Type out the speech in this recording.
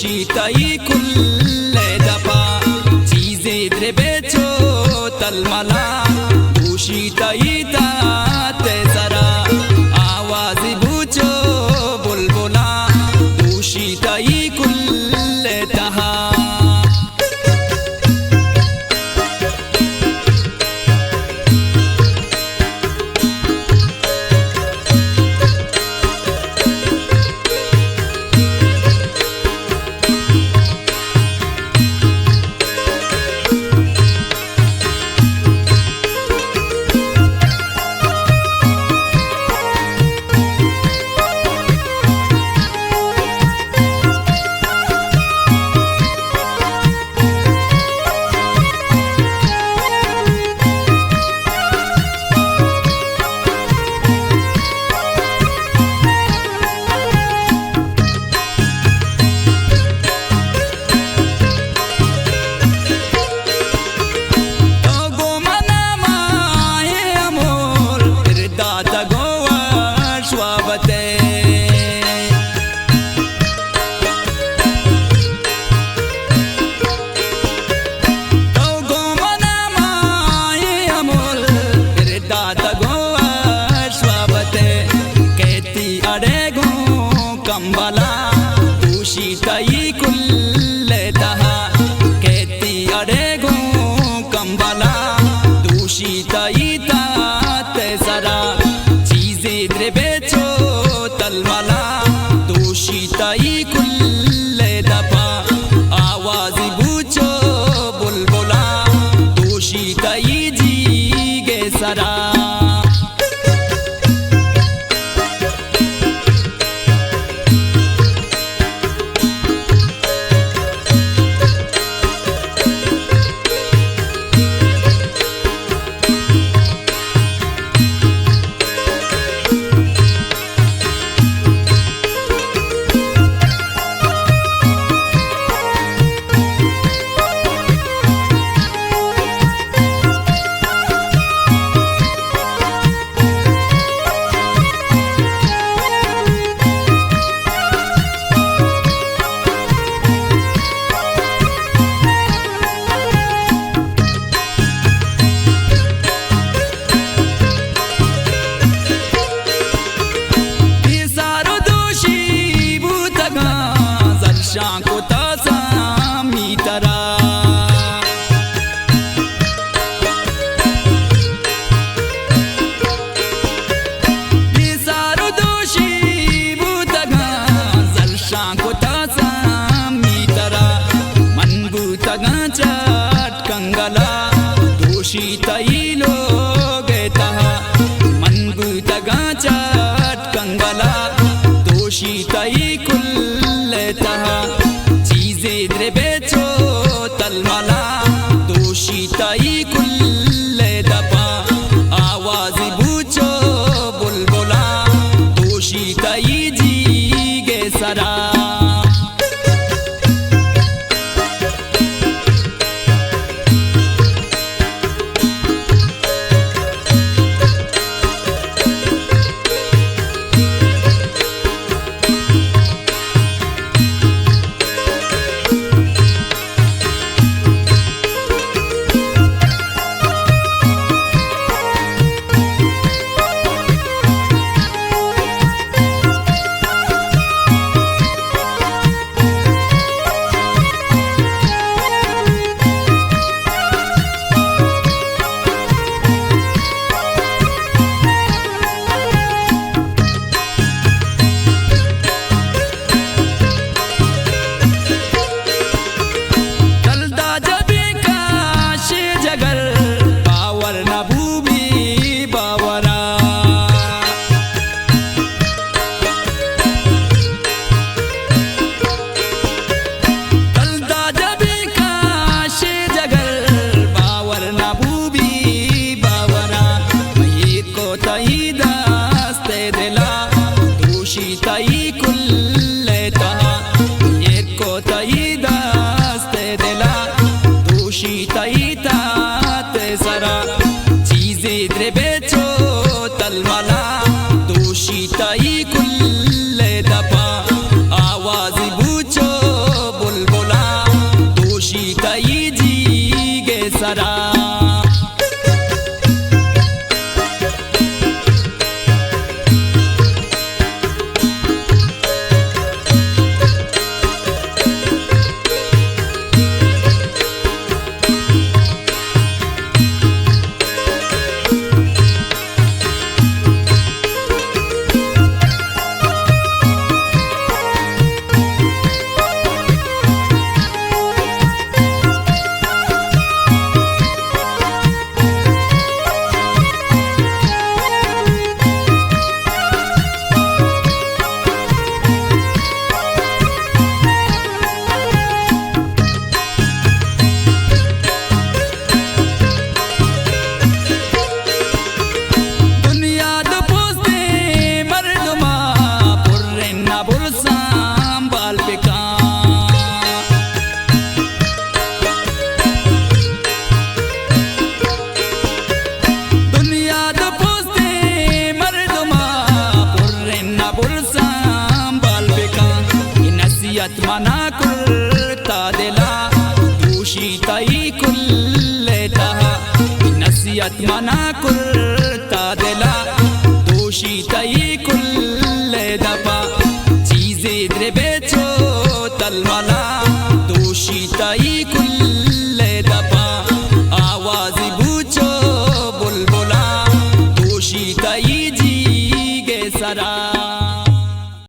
दूषितई कुल्ले दफा चीजें द्रे बेचो तलमला दूषितई ताते जरा आवाज बूझो बुलबुला दूषितई कुल्ले तहा दूषितई कुल्ले तहा कहती अरे गो कंबला दूषितई ताते जरा चीजें द्रे बेचो तलमला दूषितई कुल्ले दफा आवाज बूझो बुलबुला दूषितई जीगे सरा शांको तासा मीतरा सारो दोषी बूतगा जल शांको तासा मीतरा मन बूतगा चट कंगला दूषितई लोग तहा मन बूतगा चट कंगला दूषितई कुल्ले तहा चीजें द्रे बेचो तलमला दूषितई कुल्ले दफा आवाज बूझो बुलबुला दूषितई जीगे सरा नसीहत मना कुर्ता दिला दूषितई कुल्लेता नसीहत मना कुर्ता दिला दूषितई कुल्ले दपा चीज़े द्रे बेचो तलमला दूषितई कुल्ले